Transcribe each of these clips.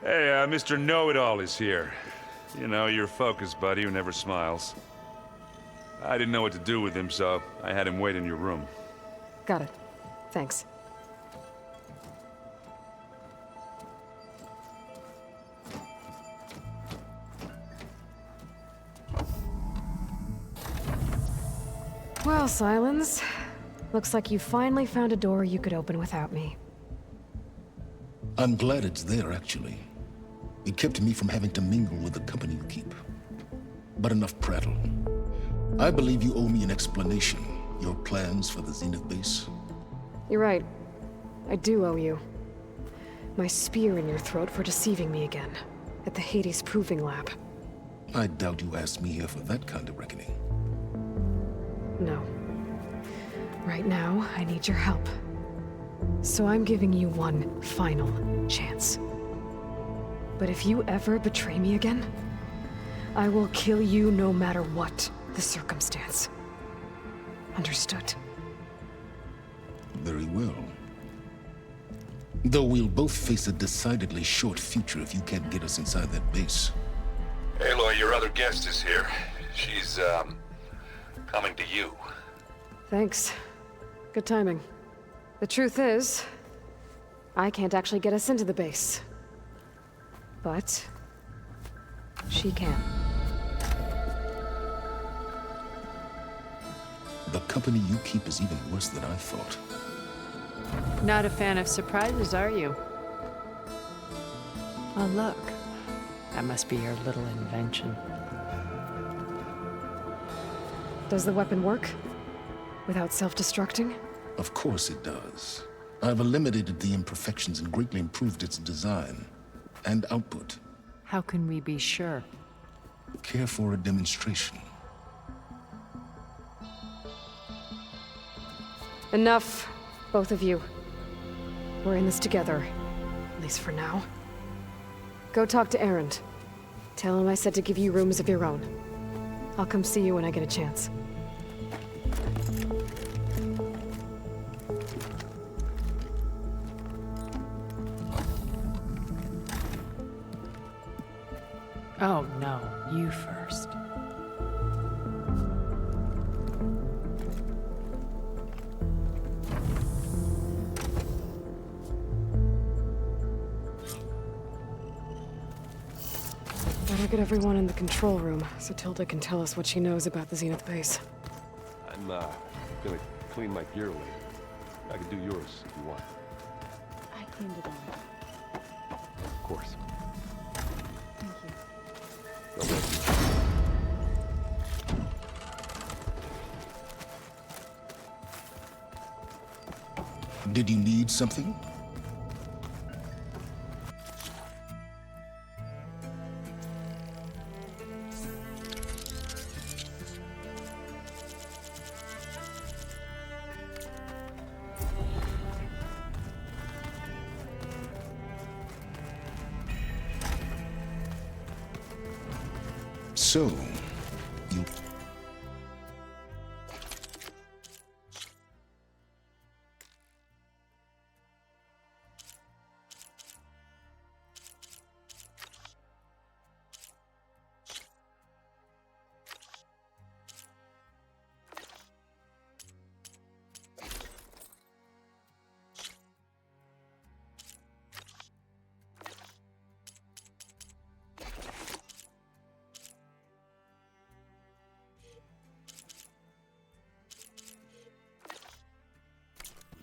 Hey, Mr. Know-It-All is here. You know, your focus buddy who never smiles. I didn't know what to do with him, so I had him wait in your room. Got it. Thanks. Well, Silence. Looks like you finally found a door you could open without me. I'm glad it's there, actually. It kept me from having to mingle with the company you keep. But enough prattle. I believe you owe me an explanation. Your plans for the Zenith base? You're right. I do owe you. My spear in your throat for deceiving me again. At the Hades Proving Lab. I doubt you asked me here for that kind of reckoning. No. Right now, I need your help. So I'm giving you one final chance. But if you ever betray me again, I will kill you no matter what the circumstance. Understood? Very well. Though we'll both face a decidedly short future if you can't get us inside that base. Aloy, your other guest is here. She's, coming to you. Thanks. Good timing. The truth is, I can't actually get us into the base. But she can. The company you keep is even worse than I thought. Not a fan of surprises, are you? Oh, look. That must be your little invention. Does the weapon work? Without self-destructing? Of course it does. I've eliminated the imperfections and greatly improved its design and output. How can we be sure? Care for a demonstration? Enough, both of you. We're in this together, at least for now. Go talk to Erend. Tell him I said to give you rooms of your own. I'll come see you when I get a chance. Oh, no. You first. Better get everyone in the control room, so Tilda can tell us what she knows about the Zenith base. I'm, gonna clean my gear later. I can do yours if you want. I cleaned it all. Of course. Thank you. No worries. Did you need something? So, you...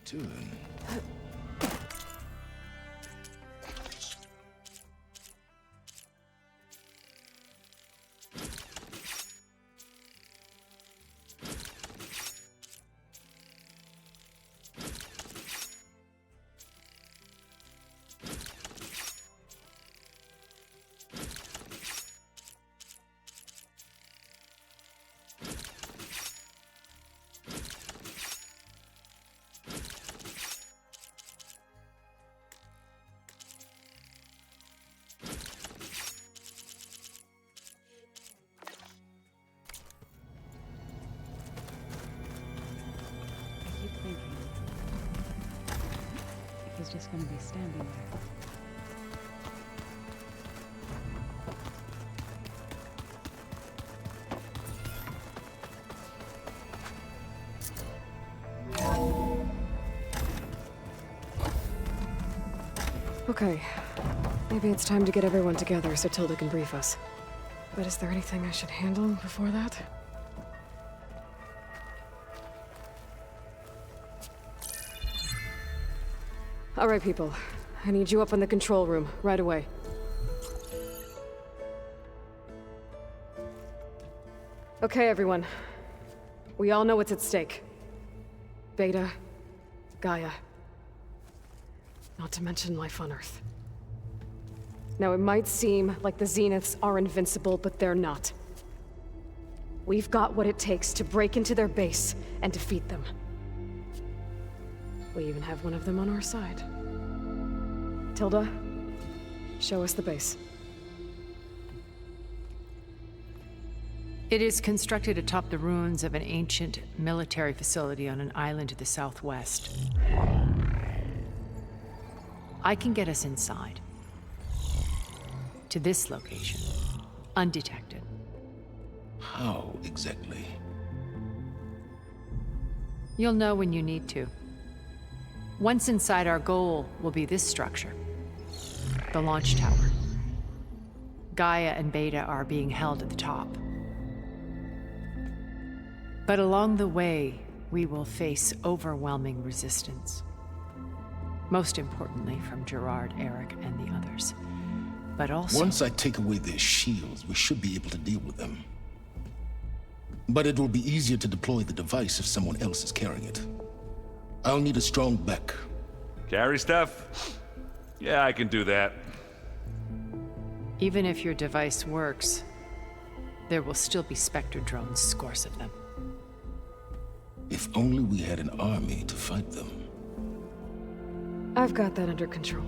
Turn. I keep thinking. If he's just gonna be standing there. Okay. Maybe it's time to get everyone together so Tilda can brief us. But is there anything I should handle before that? All right, people. I need you up in the control room, right away. Okay, everyone. We all know what's at stake. Beta, Gaia. Not to mention life on Earth. Now, it might seem like the Zeniths are invincible, but they're not. We've got what it takes to break into their base and defeat them. We even have one of them on our side. Tilda, show us the base. It is constructed atop the ruins of an ancient military facility on an island to the southwest. I can get us inside. To this location, undetected. How exactly? You'll know when you need to. Once inside, our goal will be this structure. The launch tower. Gaia and Beta are being held at the top. But along the way, we will face overwhelming resistance. Most importantly from Gerard, Eric, and the others. But also... Once I take away their shields, we should be able to deal with them. But it will be easier to deploy the device if someone else is carrying it. I'll need a strong back. Carry stuff? Yeah, I can do that. Even if your device works, there will still be Spectre drones, scores of them. If only we had an army to fight them. I've got that under control.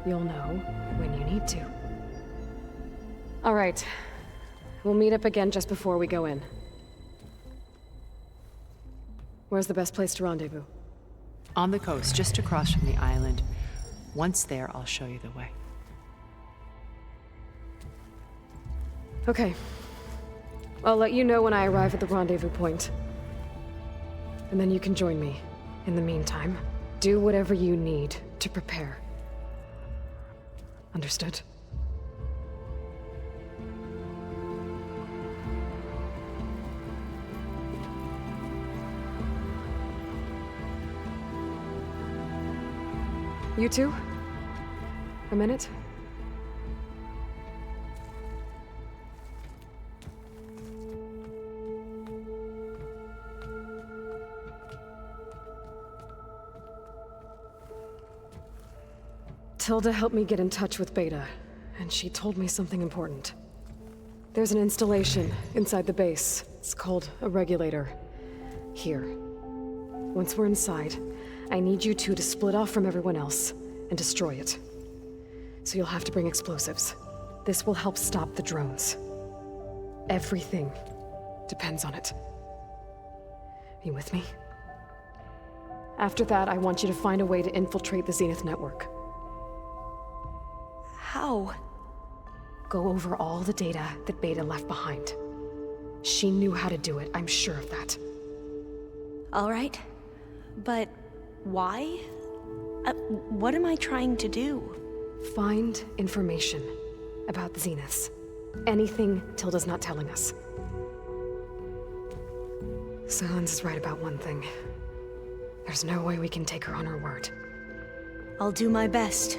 You'll know when you need to. All right. We'll meet up again just before we go in. Where's the best place to rendezvous? On the coast, just across from the island. Once there, I'll show you the way. Okay. I'll let you know when I arrive at the rendezvous point. And then you can join me. In the meantime, do whatever you need to prepare. Understood? You two? A minute? Tilda helped me get in touch with Beta, and she told me something important. There's an installation inside the base. It's called a regulator. Here. Once we're inside, I need you two to split off from everyone else and destroy it. So you'll have to bring explosives. This will help stop the drones. Everything depends on it. You with me? After that, I want you to find a way to infiltrate the Zenith network. How? Go over all the data that Beta left behind. She knew how to do it, I'm sure of that. All right. But why? What am I trying to do? Find information about the Zeniths. Anything Tilda's not telling us. Sans is right about one thing. There's no way we can take her on her word. I'll do my best.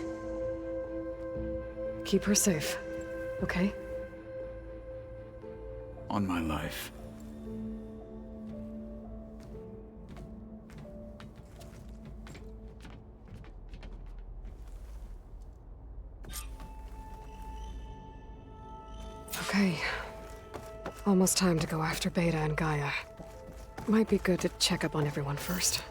Keep her safe, okay? On my life. Okay. Almost time to go after Beta and Gaia. Might be good to check up on everyone first.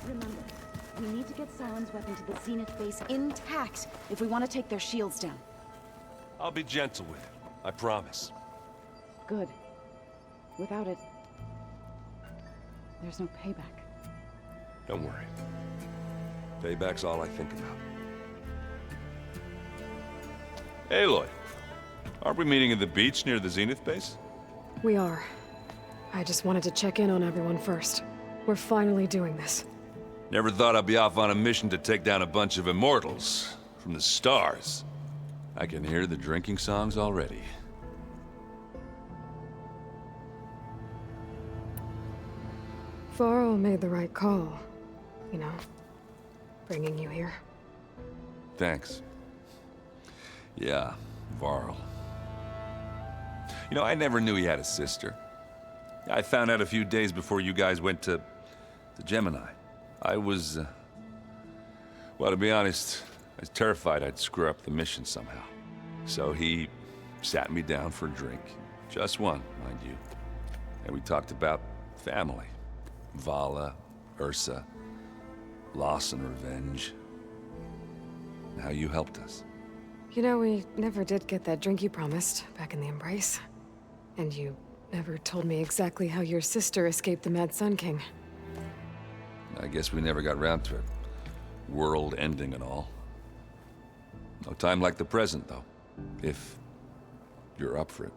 Remember, we need to get Sylens' weapon to the Zenith base intact if we want to take their shields down. I'll be gentle with it, I promise. Good. Without it, there's no payback. Don't worry. Payback's all I think about. Aloy, aren't we meeting at the beach near the Zenith base? We are. I just wanted to check in on everyone first. We're finally doing this. Never thought I'd be off on a mission to take down a bunch of immortals from the stars. I can hear the drinking songs already. Varl made the right call. You know, bringing you here. Thanks. Yeah, Varl. You know, I never knew he had a sister. I found out a few days before you guys went to Gemini. I was, well, to be honest, I was terrified I'd screw up the mission somehow. So he sat me down for a drink. Just one, mind you. And we talked about family. Vala, Ursa, loss and revenge. And how you helped us. You know, we never did get that drink you promised back in the Embrace. And you never told me exactly how your sister escaped the Mad Sun King. I guess we never got round to it. World ending and all. No time like the present, though. If you're up for it.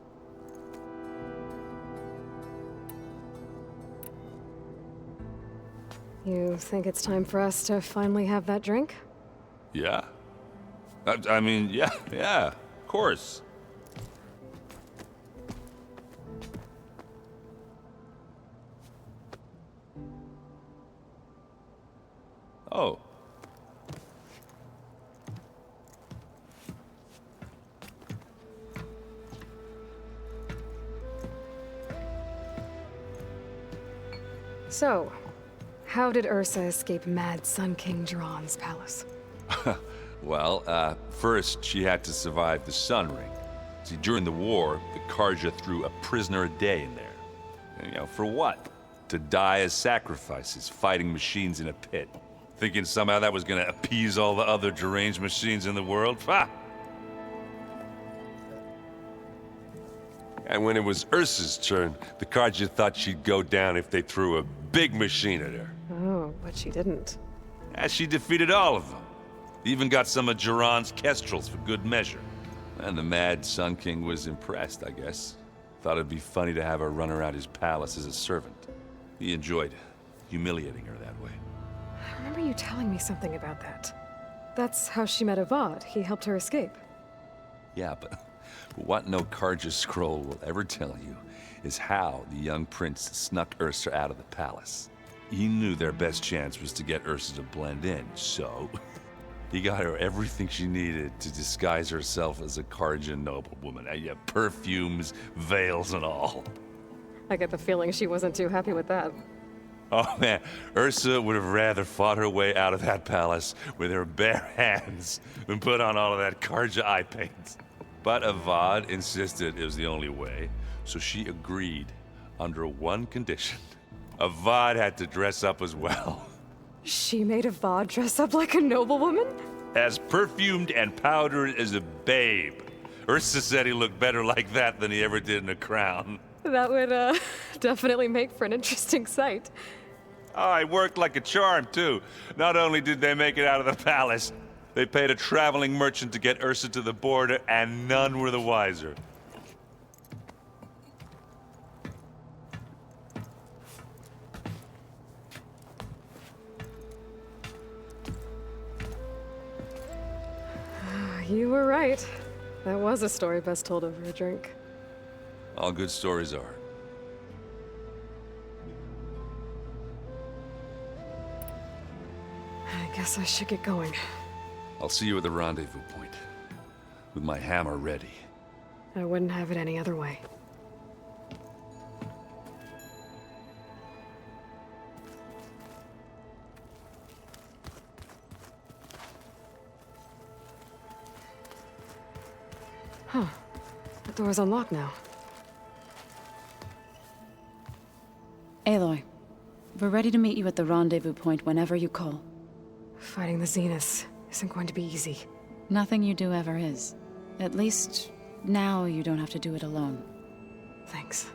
You think it's time for us to finally have that drink? Yeah. I mean, yeah, of course. Oh. So, how did Ursa escape Mad Sun King Jiran's palace? Well, first she had to survive the Sun Ring. See, during the war, the Karja threw a prisoner a day in there. And, you know, for what? To die as sacrifices, fighting machines in a pit. Thinking somehow that was gonna appease all the other deranged machines in the world? Ha! And when it was Ursa's turn, the Karja thought she'd go down if they threw a big machine at her. Oh, but she didn't. And she defeated all of them. Even got some of Jiran's kestrels for good measure. And the Mad Sun King was impressed, I guess. Thought it'd be funny to have her run around his palace as a servant. He enjoyed humiliating her that way. I remember you telling me something about that. That's how she met Avad. He helped her escape. Yeah, but what no Karja scroll will ever tell you is how the young prince snuck Ursa out of the palace. He knew their best chance was to get Ursa to blend in, so he got her everything she needed to disguise herself as a Karja noblewoman. Yeah, perfumes, veils, and all. I get the feeling she wasn't too happy with that. Oh man, Ursa would have rather fought her way out of that palace with her bare hands than put on all of that Karja eye paint. But Avad insisted it was the only way, so she agreed under one condition. Avad had to dress up as well. She made Avad dress up like a noblewoman? As perfumed and powdered as a babe. Ursa said he looked better like that than he ever did in a crown. That would, definitely make for an interesting sight. Oh, it worked like a charm, too. Not only did they make it out of the palace, they paid a traveling merchant to get Ursa to the border, and none were the wiser. You were right. That was a story best told over a drink. All good stories are. I guess I should get going. I'll see you at the rendezvous point, with my hammer ready. I wouldn't have it any other way. Huh. The door's unlocked now. Aloy, we're ready to meet you at the rendezvous point whenever you call. Fighting the Zeniths isn't going to be easy. Nothing you do ever is. At least, now you don't have to do it alone. Thanks.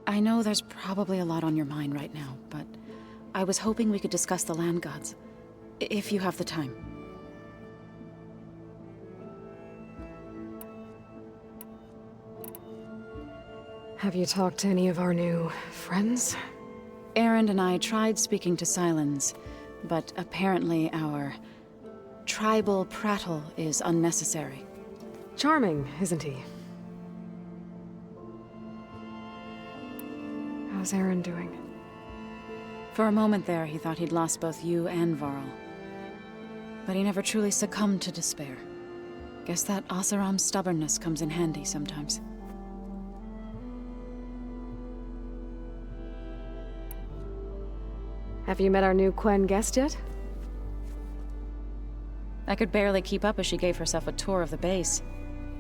I know there's probably a lot on your mind right now, but I was hoping we could discuss the land gods. If you have the time. Have you talked to any of our new friends? Erend and I tried speaking to Silence, but apparently our tribal prattle is unnecessary. Charming, isn't he? How's Aaron doing? For a moment there, he thought he'd lost both you and Varl. But he never truly succumbed to despair. Guess that Oseram's stubbornness comes in handy sometimes. Have you met our new Quen guest yet? I could barely keep up as she gave herself a tour of the base.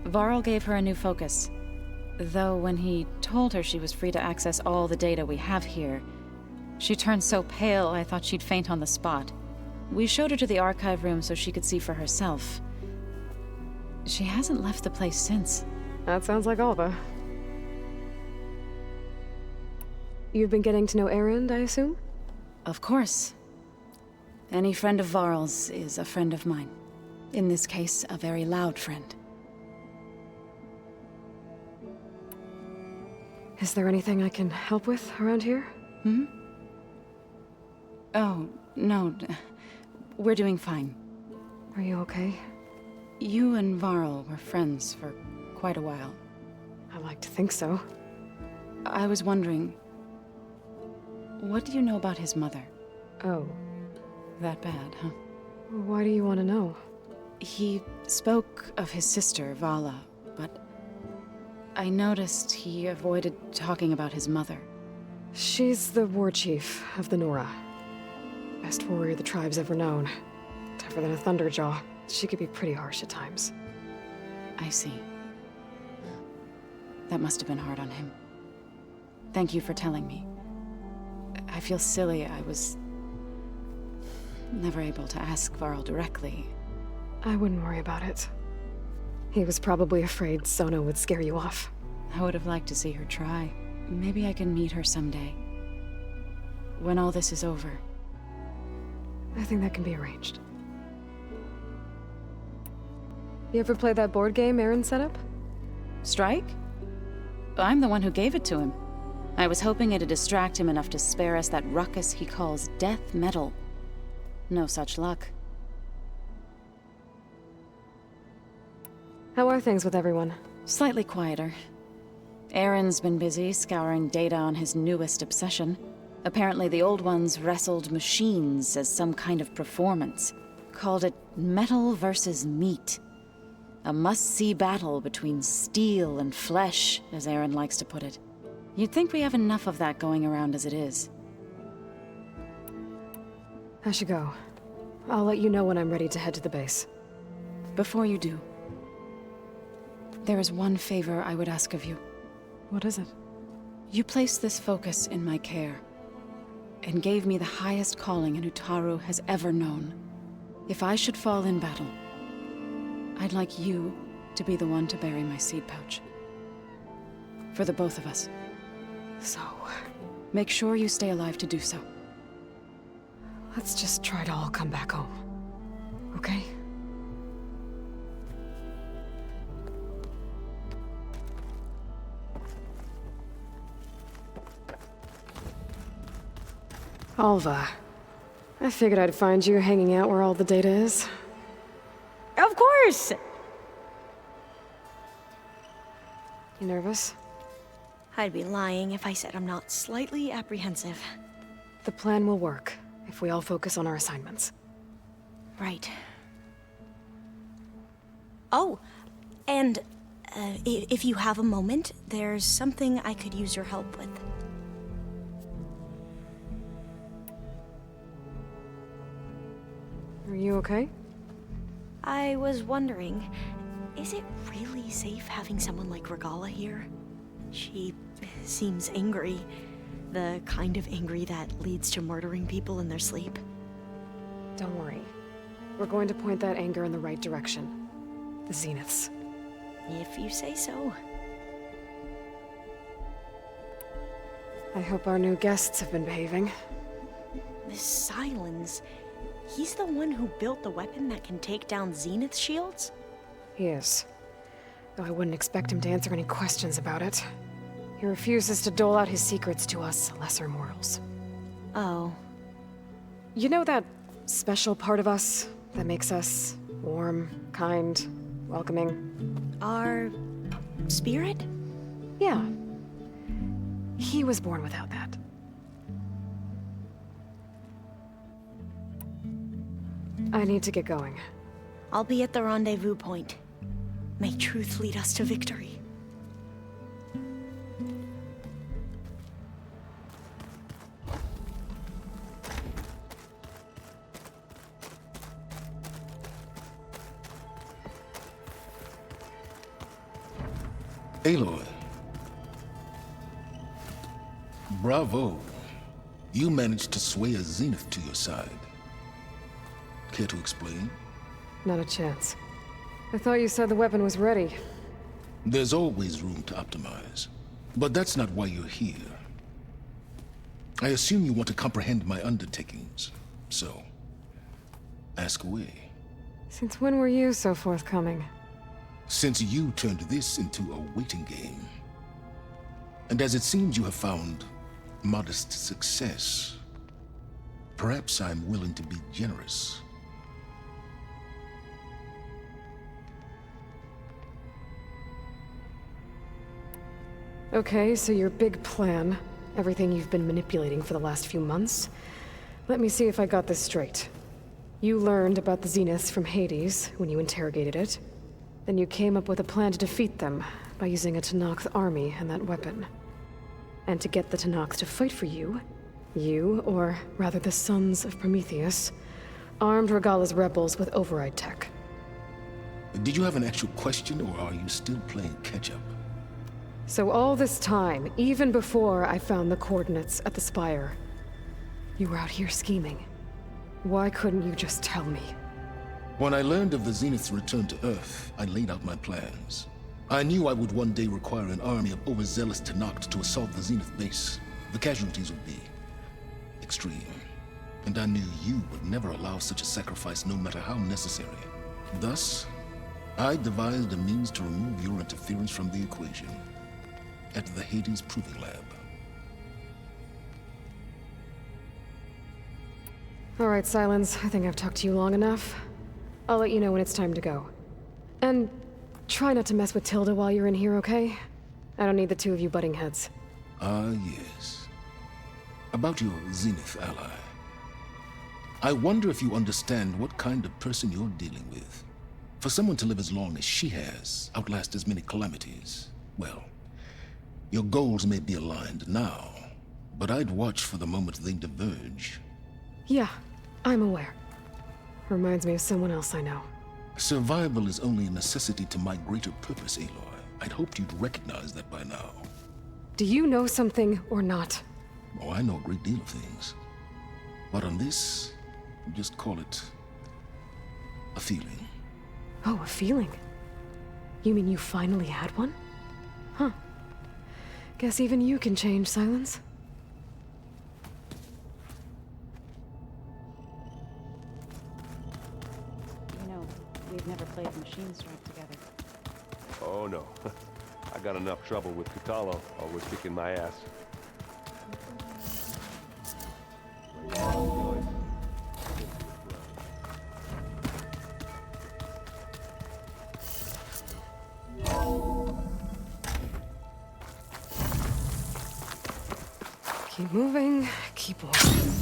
Varl gave her a new focus. Though when he told her she was free to access all the data we have here, she turned so pale I thought she'd faint on the spot. We showed her to the archive room so she could see for herself. She hasn't left the place since. That sounds like Alva. You've been getting to know Erend, I assume? Of course. Any friend of Varl's is a friend of mine. In this case, a very loud friend. Is there anything I can help with around here? Oh, no. We're doing fine. Are you okay? You and Varl were friends for quite a while. I like to think so. I was wondering, what do you know about his mother? Oh. That bad, huh? Why do you want to know? He spoke of his sister, Vala, but I noticed he avoided talking about his mother. She's the war chief of the Nora. Best warrior the tribe's ever known. Tougher than a Thunderjaw. She could be pretty harsh at times. I see. That must have been hard on him. Thank you for telling me. I feel silly. I was never able to ask Varl directly. I wouldn't worry about it. He was probably afraid Sona would scare you off. I would have liked to see her try. Maybe I can meet her someday. When all this is over. I think that can be arranged. You ever play that board game Aaron set up? Strike? I'm the one who gave it to him. I was hoping it'd distract him enough to spare us that ruckus he calls death metal. No such luck. How are things with everyone? Slightly quieter. Aaron's been busy scouring data on his newest obsession. Apparently the old ones wrestled machines as some kind of performance. Called it metal versus meat. A must-see battle between steel and flesh, as Aaron likes to put it. You'd think we have enough of that going around as it is. I should go. I'll let you know when I'm ready to head to the base. Before you do, there is one favor I would ask of you. What is it? You placed this focus in my care, and gave me the highest calling an Utaru has ever known. If I should fall in battle, I'd like you to be the one to bury my seed pouch. For the both of us. So, Make sure you stay alive to do so. let's just try to all come back home. Okay? Alva. I figured I'd find you hanging out where all the data is. Of course! You nervous? I'd be lying if I said I'm not slightly apprehensive. The plan will work if we all focus on our assignments. Right. Oh, and if you have a moment, there's something I could use your help with. Are you okay? I was wondering, is it really safe having someone like Regala here? She seems angry. The kind of angry that leads to murdering people in their sleep. Don't worry. We're going to point that anger in the right direction. The Zeniths. If you say so. I hope our new guests have been behaving. This Silence, he's the one who built the weapon that can take down Zenith shields? He is. Though I wouldn't expect him to answer any questions about it. He refuses to dole out his secrets to us lesser mortals. Oh. You know that special part of us that makes us warm, kind, welcoming? Our spirit? Yeah. He was born without that. I need to get going. I'll be at the rendezvous point. May truth lead us to victory. Aloy. Bravo. You managed to sway a Zenith to your side. Care to explain? Not a chance. I thought you said the weapon was ready. There's always room to optimize. But that's not why you're here. I assume you want to comprehend my undertakings. So, ask away. Since when were you so forthcoming? Since you turned this into a waiting game. And as it seems you have found modest success, perhaps I'm willing to be generous. Okay, so your big plan, everything you've been manipulating for the last few months. Let me see if I got this straight. You learned about the Zeniths from Hades when you interrogated it. Then you came up with a plan to defeat them by using a Tenakth army and that weapon. And to get the Tenakth to fight for you, or rather the Sons of Prometheus, armed Regalla's rebels with override tech. Did you have an actual question, or are you still playing catch-up? So all this time, even before I found the coordinates at the Spire, you were out here scheming. Why couldn't you just tell me? When I learned of the Zenith's return to Earth, I laid out my plans. I knew I would one day require an army of overzealous Tenakth to assault the Zenith base. The casualties would be extreme. And I knew you would never allow such a sacrifice, no matter how necessary. Thus, I devised a means to remove your interference from the equation. At the Hades Proving Lab. All right, Silence. I think I've talked to you long enough. I'll let you know when it's time to go. And try not to mess with Tilda while you're in here, okay? I don't need the two of you butting heads. Ah, yes. About your Zenith ally. I wonder if you understand what kind of person you're dealing with. For someone to live as long as she has, outlast as many calamities, well, your goals may be aligned now, but I'd watch for the moment they diverge. Yeah, I'm aware. Reminds me of someone else I know. Survival is only a necessity to my greater purpose, Aloy. I'd hoped you'd recognize that by now. Do you know something or not? Oh, I know a great deal of things. But on this, just call it a feeling. Oh, a feeling. You mean you finally had one? Huh. Guess even you can change, Silence. You know, we've never played Machine Strike together. Oh no. I got enough trouble with Cthulhu, always kicking my ass. Keep moving, keep walking.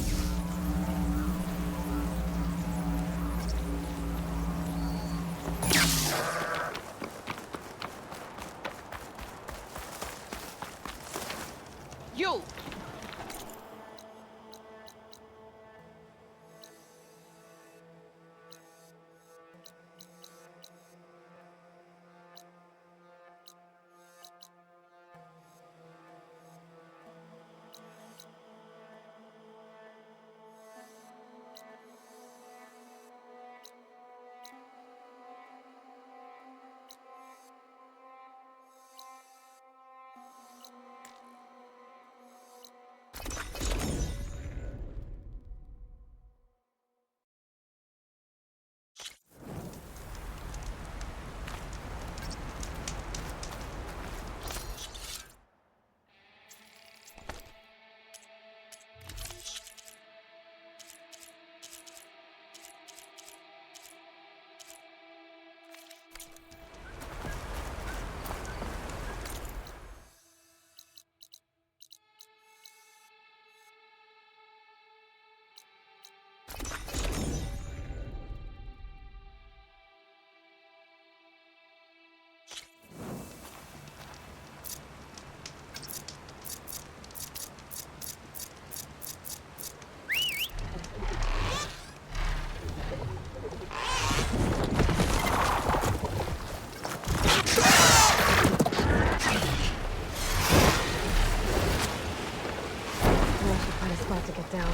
You! I should find a spot to get down.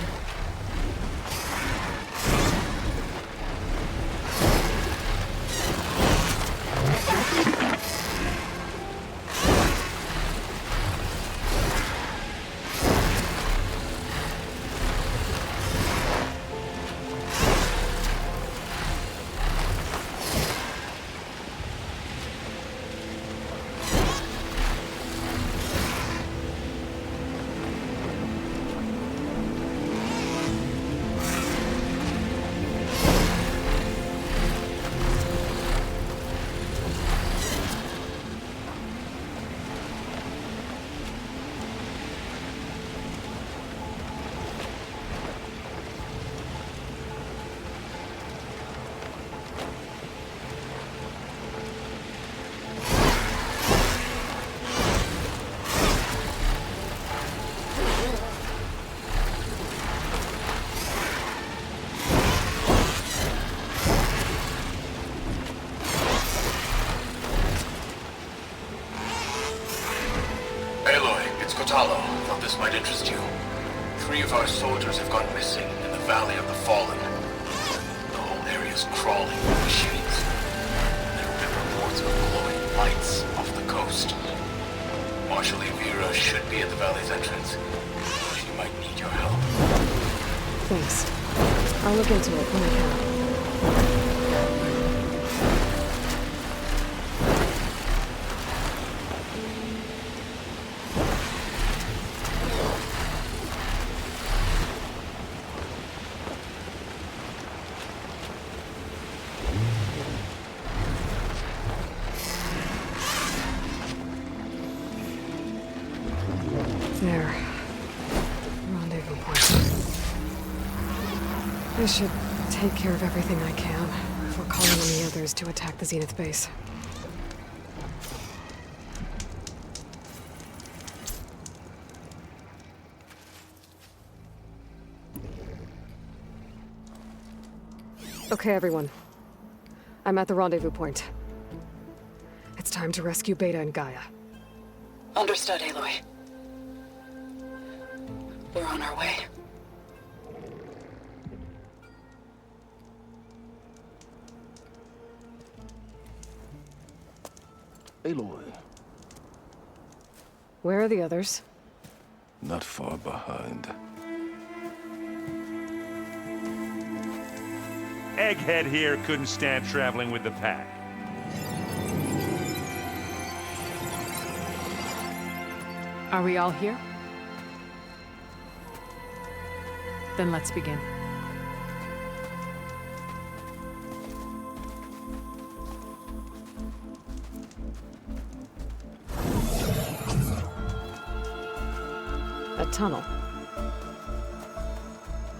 Thought this might interest you. 3 of our soldiers have gone missing in the Valley of the Fallen. The whole area's crawling with machines. There have been reports of glowing lights off the coast. Marshal Evira should be at the valley's entrance. She might need your help. Thanks. I'll look into it when I can. There. Rendezvous point. I should take care of everything I can before calling on the others to attack the Zenith base. Okay, everyone. I'm at the rendezvous point. It's time to rescue Beta and Gaia. Understood, Aloy. We're on our way. Aloy, Where are the others? not far behind. Egghead here couldn't stand traveling with the pack. Are we all here? Then let's begin. A tunnel.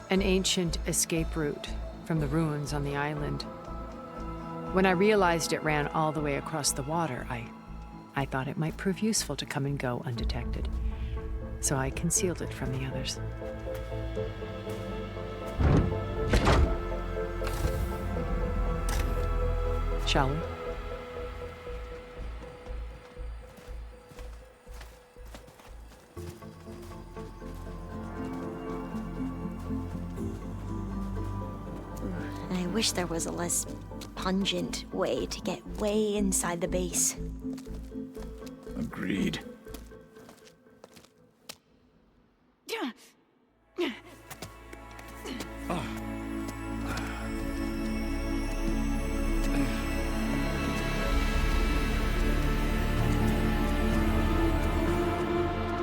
An ancient escape route from the ruins on the island. When I realized it ran all the way across the water, I thought it might prove useful to come and go undetected. So I concealed it from the others. Shall we? I wish there was a less pungent way to get way inside the base. Agreed.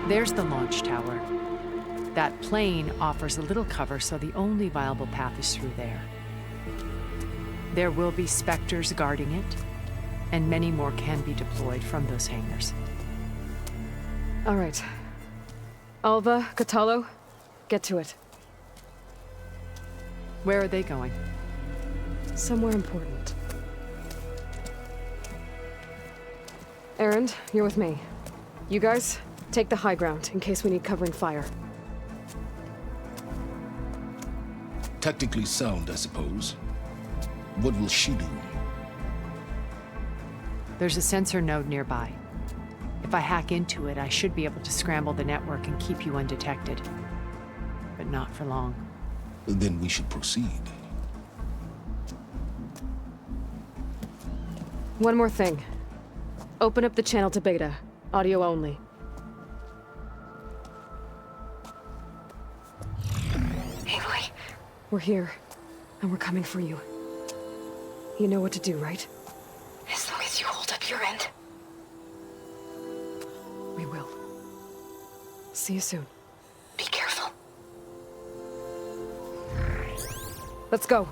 There's the launch tower. That plane offers a little cover, so the only viable path is through there. There will be Spectres guarding it, and many more can be deployed from those hangars. All right. Alva, Catalo, get to it. Where are they going? Somewhere important. Erend, you're with me. You guys, take the high ground in case we need covering fire. Tactically sound, I suppose. What will she do? There's a sensor node nearby. If I hack into it, I should be able to scramble the network and keep you undetected. but not for long. Then we should proceed. One more thing. Open up the channel to Beta. Audio only. Aloy, We're here, and we're coming for you. You know what to do, right? as long as you hold up your end. We will. See you soon. Be careful. Let's go.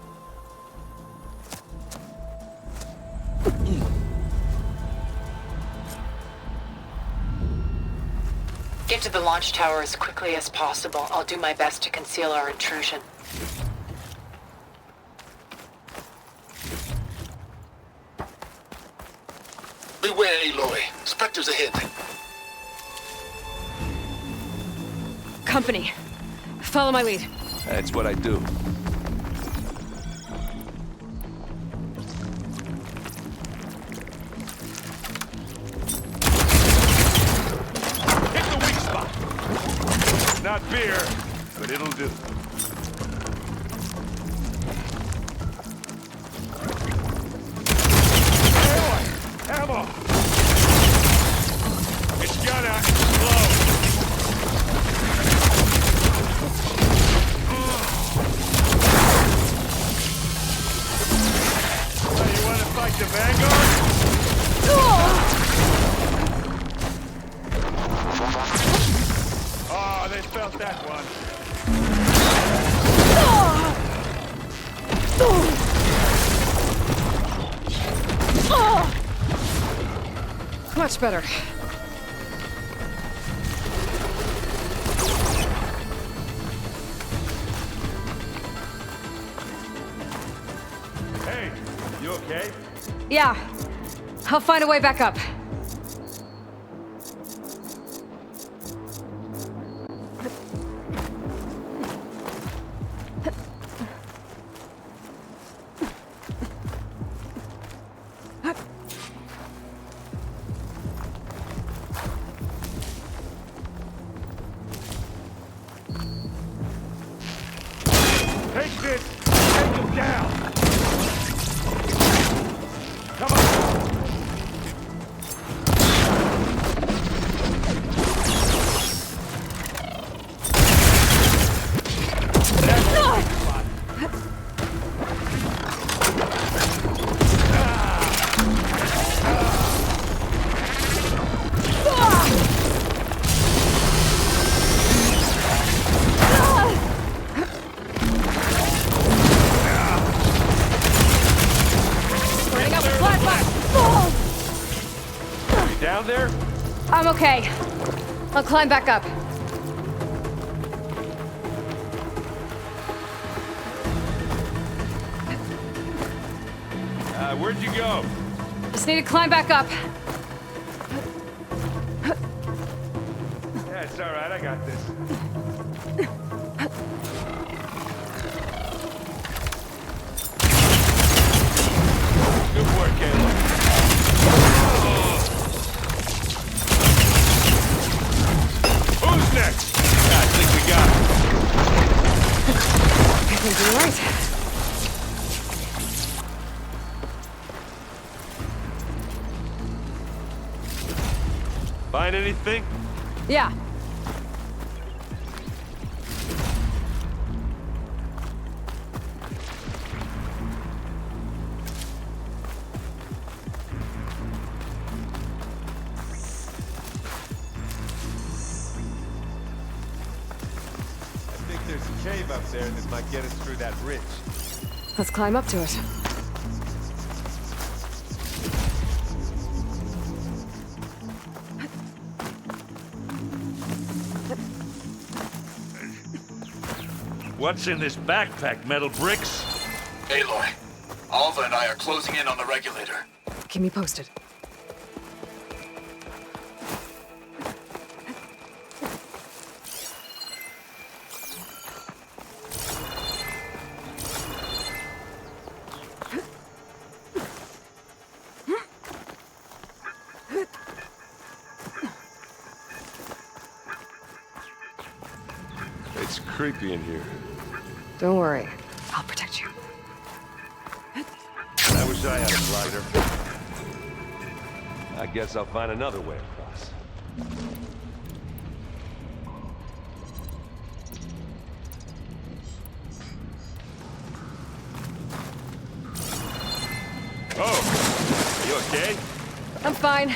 Get to the launch tower as quickly as possible. I'll do my best to conceal our intrusion. Beware, Aloy. Spectres ahead. Company. Follow my lead. That's what I do. Hit the weak spot. Not beer, but it'll do. Boy, ammo. It's gonna explode. You wanna fight the Vanguard? Oh, they felt that one. Much better. Hey, you okay? Yeah. I'll find a way back up. Take this! Take him down! Come on! Burning up flat You down there? I'm okay. I'll climb back up. Where'd you go? Just need to climb back up. Yeah, it's alright, I got this. Good work, Aloy. Who's next? I think we got it. I think you're right. Find anything? Yeah. I think there's a cave up there that might get us through that ridge. Let's climb up to it. What's in this backpack, metal bricks? Aloy, Alva and I are closing in on the regulator. Keep me posted. It's creepy in here. Don't worry. I'll protect you. I wish I had a glider. I guess I'll find another way across. Oh, you okay? I'm fine.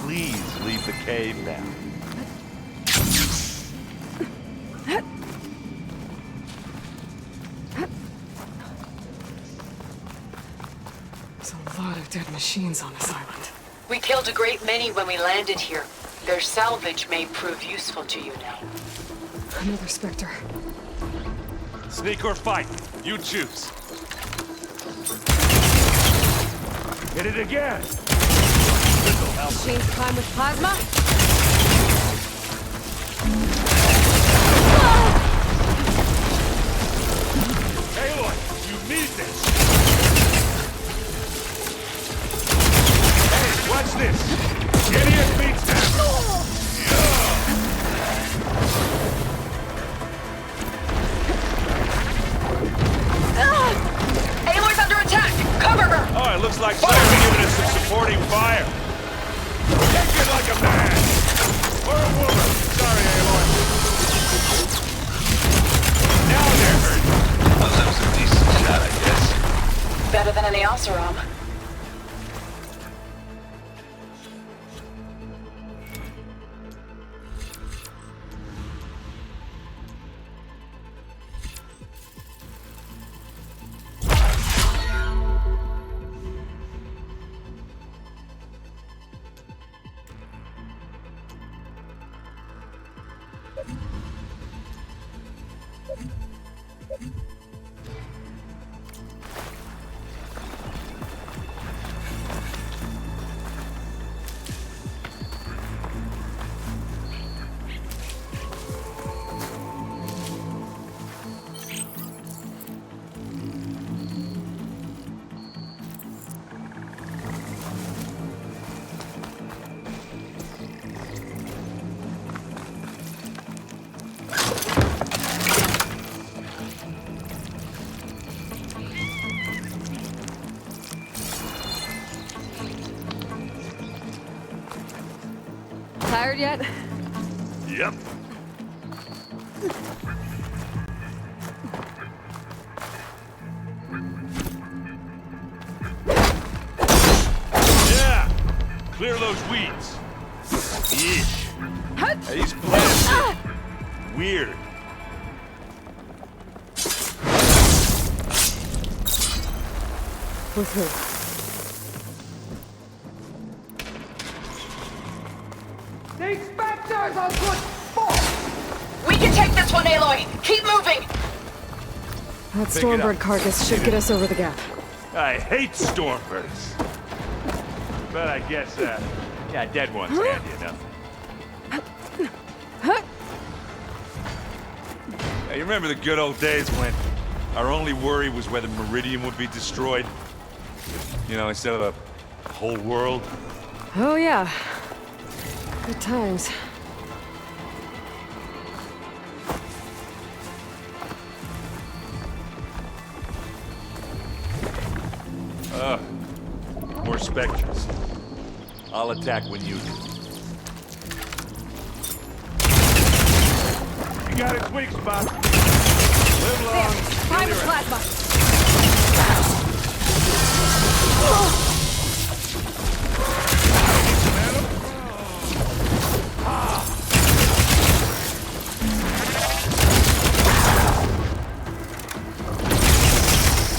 Please leave the cave now. There's a lot of dead machines on this island. We killed a great many when we landed here. Their salvage may prove useful to you now. Another Spectre. Sneak or fight, you choose. Hit it again. This'll help. Machines climb with plasma? Aloy, you need this. Hey, watch this. Idiot beats Aloy's under attack! Cover her! Oh, it looks like Claire's giving us some supporting fire. Take it like a man! Or a woman! Sorry, Aloy. Now they're hurt. Oh, that was a decent shot, I guess. Better than any Oseram. Tired yet? Yep. Yeah! Clear those weeds. Yeesh. Hey, these plants are weird. With who? We can take this one, Aloy! Keep moving! That Pick it up. Stormbird carcass should get us over the gap. I hate stormbirds. But I guess, yeah, dead one's handy enough. Hey, you remember the good old days when our only worry was whether Meridian would be destroyed? You know, instead of a whole world? Oh yeah. Good times. More specters. I'll attack when you do. You got its weak spot. Live long. Time Clear is it. plasma.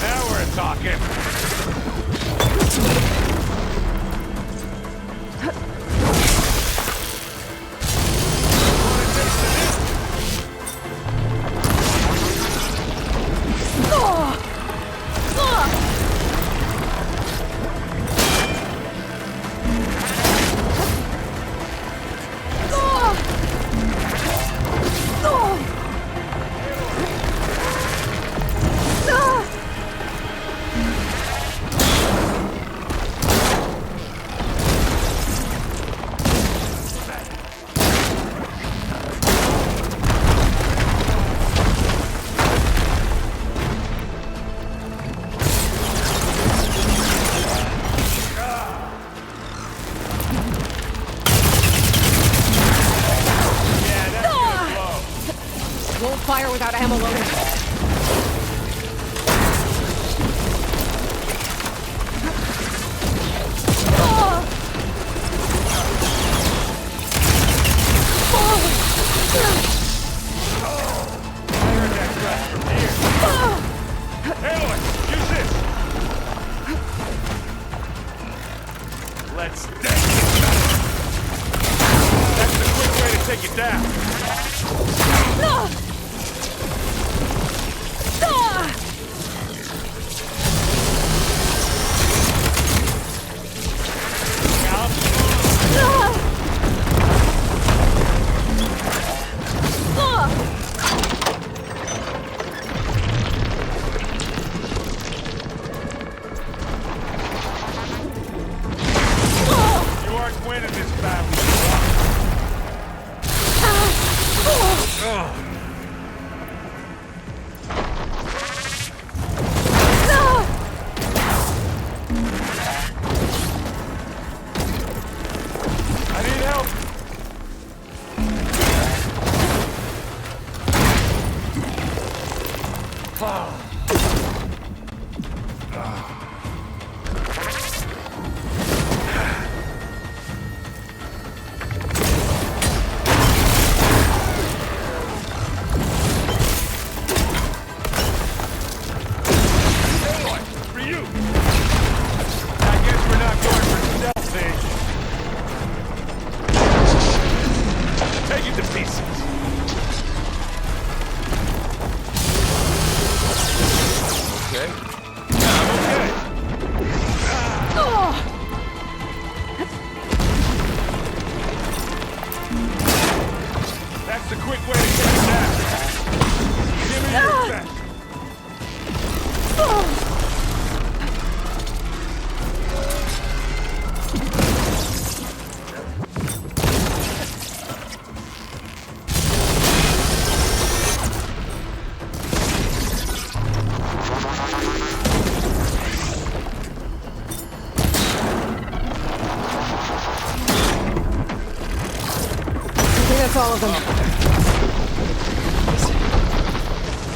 Now we're talking. fire without ammo loaded. Aloy, use this! Let's deck it. That's the quick way to take it down. You aren't winning this battle. I need help. Aloy, for you. I guess we're not going for stealth vision. Take it to pieces. Okay. I'm okay. That's the quick way to get it down. Give me your best. I think that's all of them.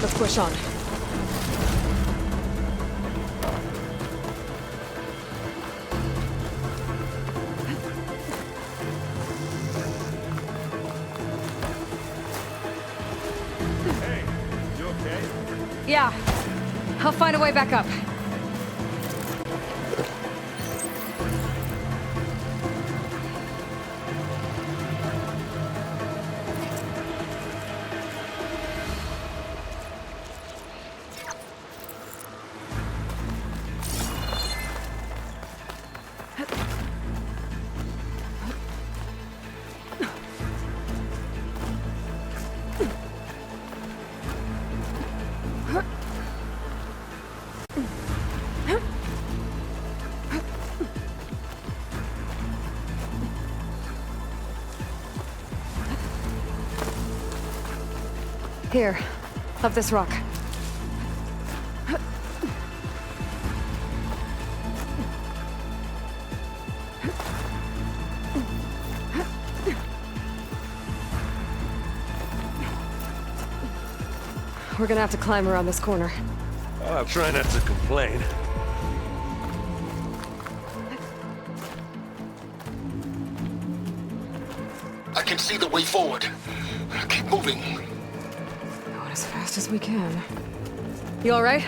Let's push on. Hey, you okay? Yeah. I'll find a way back up. Here, up this rock. We're gonna have to climb around this corner. I'll try not to complain. I can see the way forward. Keep moving. Going as fast as we can. You all right?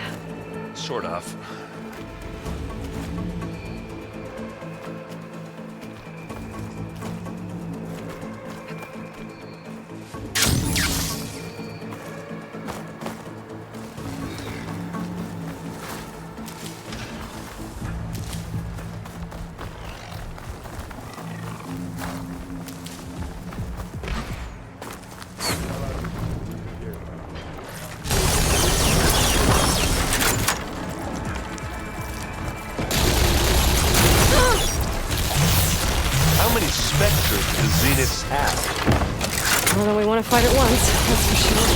Sort of. How many specters do Zeniths have? More than we want to fight at once, that's for sure.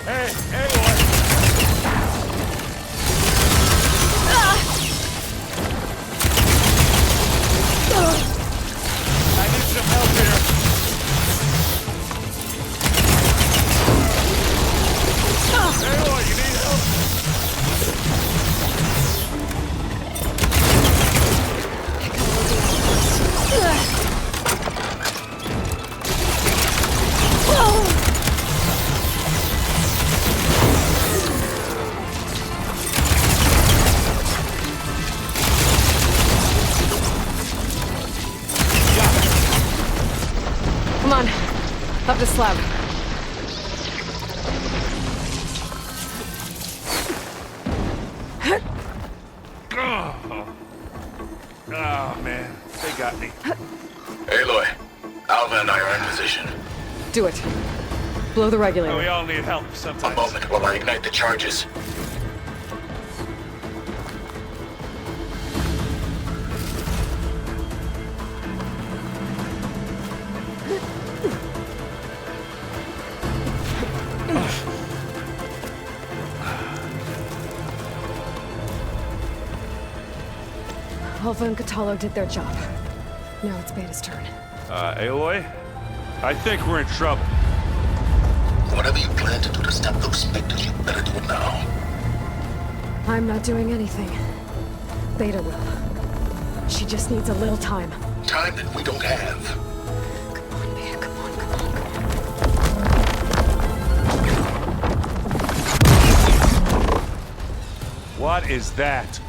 Hey, Aloy! I need some help here. Up the slab. Oh, man. They got me. Aloy, Alva and I are in position. Do it. Blow the regulator. We all need help A sometimes. moment while I ignite the charges. Alpha and Catalo did their job. Now it's Beta's turn. Aloy? I think we're in trouble. Whatever you plan to do to stop those specters, you better do it now. I'm not doing anything. Beta will. She just needs a little time. Time that we don't have. Come on, Beta, come on, come on, come on. What is that?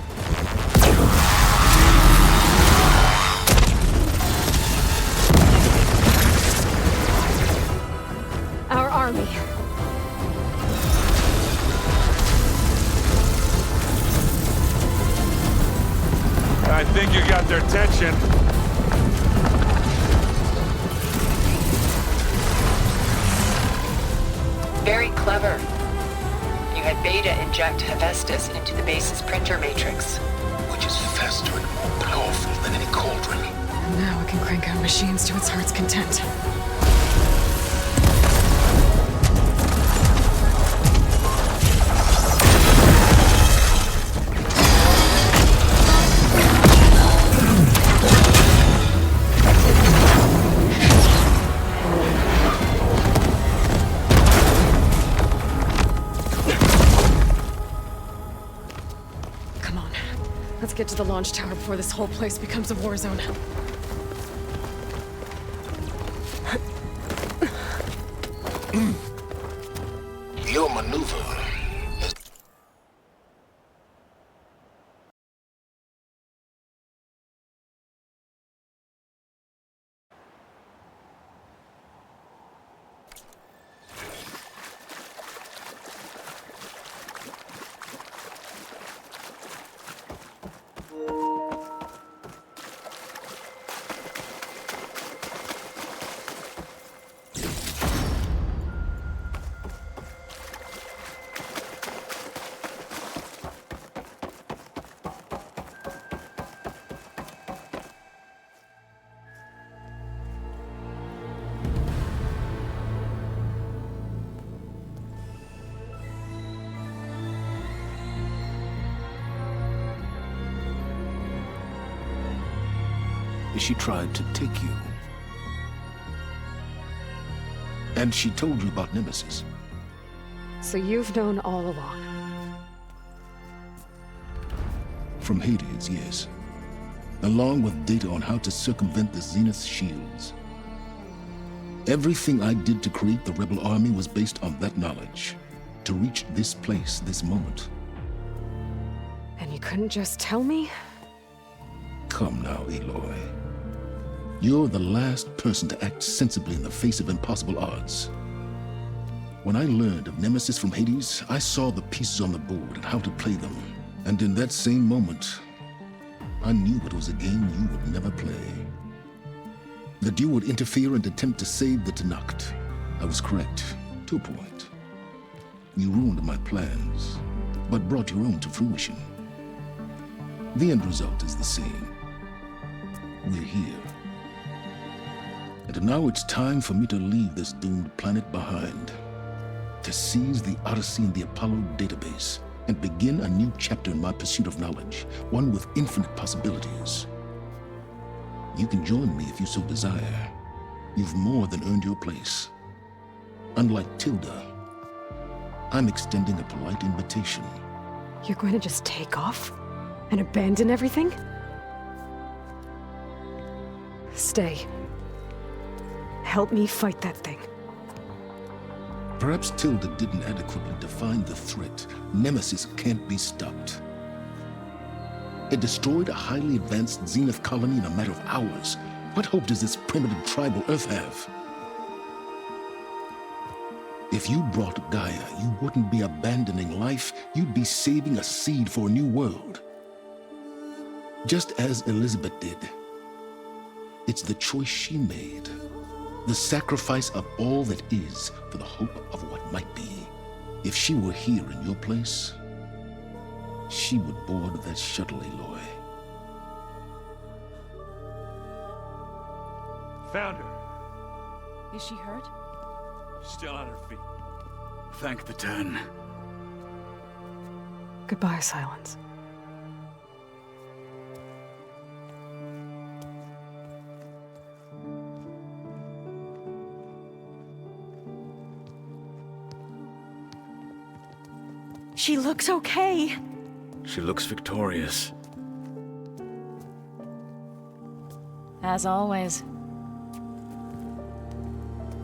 Our army. I think you got their attention. Very clever. You had Beta inject Hephaestus into the base's printer matrix. Which is faster and more powerful than any cauldron. Now it can crank out machines to its heart's content. Come on. Let's get to the launch tower before this whole place becomes a war zone. Your maneuver is... She tried to take you. And she told you about Nemesis. So you've known all along. From Hades, yes. Along with data on how to circumvent the Zenith's shields. Everything I did to create the Rebel Army was based on that knowledge. To reach this place, this moment. And you couldn't just tell me? Come now, Aloy. You're the last person to act sensibly in the face of impossible odds. When I learned of Nemesis from Hades, I saw the pieces on the board and how to play them. And in that same moment, I knew it was a game you would never play. That you would interfere and attempt to save the Tenakth. I was correct, to a point. You ruined my plans, but brought your own to fruition. The end result is the same. We're here. And now it's time for me to leave this doomed planet behind. To seize the Odyssey and the Apollo database and begin a new chapter in my pursuit of knowledge, one with infinite possibilities. You can join me if you so desire. You've more than earned your place. Unlike Tilda, I'm extending a polite invitation. You're going to just take off? And abandon everything? Stay. Help me fight that thing. Perhaps Tilda didn't adequately define the threat. Nemesis can't be stopped. It destroyed a highly advanced Zenith colony in a matter of hours. What hope does this primitive tribal Earth have? If you brought Gaia, you wouldn't be abandoning life, you'd be saving a seed for a new world. Just as Elizabeth did. It's the choice she made. The sacrifice of all that is for the hope of what might be. If she were here in your place, she would board that shuttle, Aloy. Found her. Is she hurt? Still on her feet. Thank the Ten. Goodbye, Silence. She looks okay. She looks victorious. As always.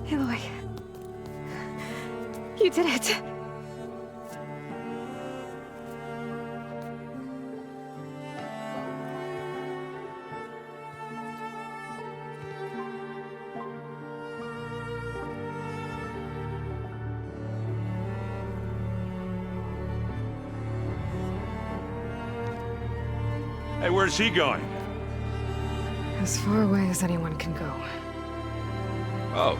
Aloy. You did it. Hey, where's she going? As far away as anyone can go. Oh.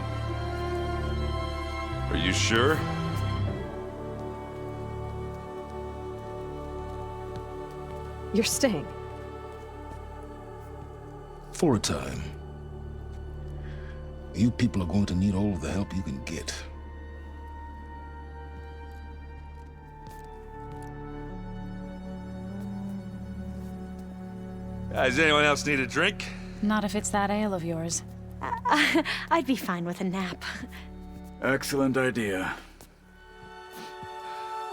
Are you sure? You're staying. For a time. You people are going to need all of the help you can get. Does anyone else need a drink? Not if it's that ale of yours. I'd be fine with a nap. Excellent idea.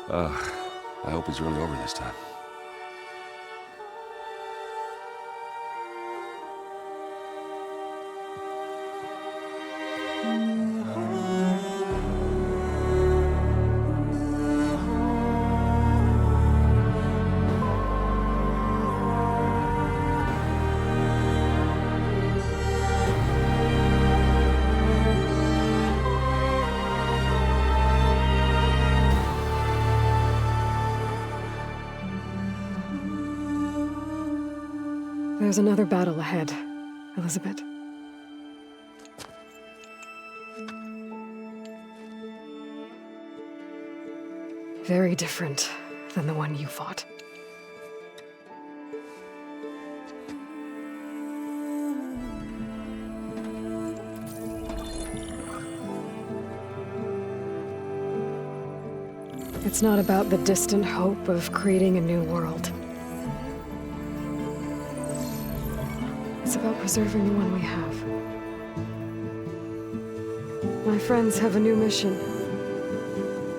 I hope it's really over this time. There's another battle ahead, Elizabeth. Very different than the one you fought. It's not about the distant hope of creating a new world. It's about preserving the one we have. My friends have a new mission.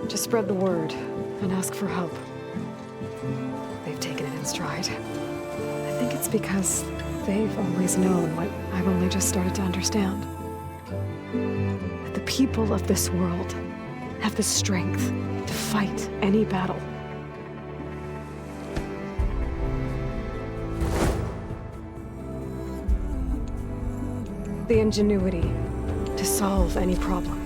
To spread the word and ask for help. They've taken it in stride. I think it's because they've always known what I've only just started to understand. That the people of this world have the strength to fight any battle. The ingenuity to solve any problem.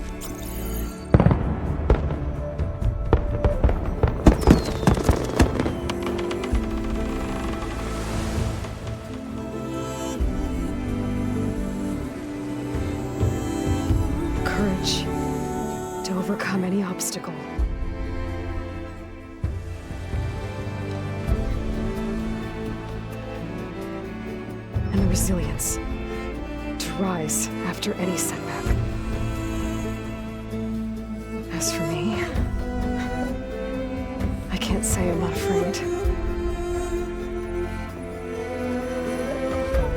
Courage to overcome any obstacle. And the resilience rise after any setback. As for me, I can't say I'm not afraid.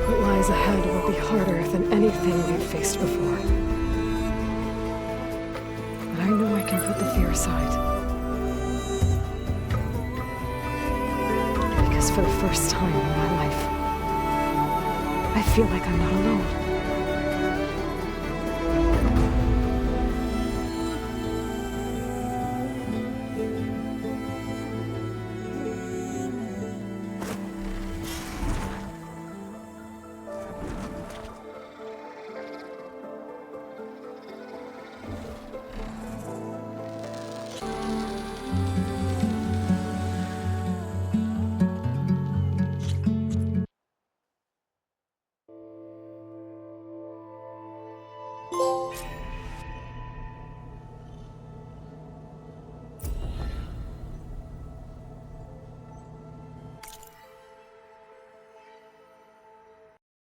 What lies ahead will be harder than anything we've faced before. But I know I can put the fear aside. Because for the first time in my life, I feel like I'm not alone.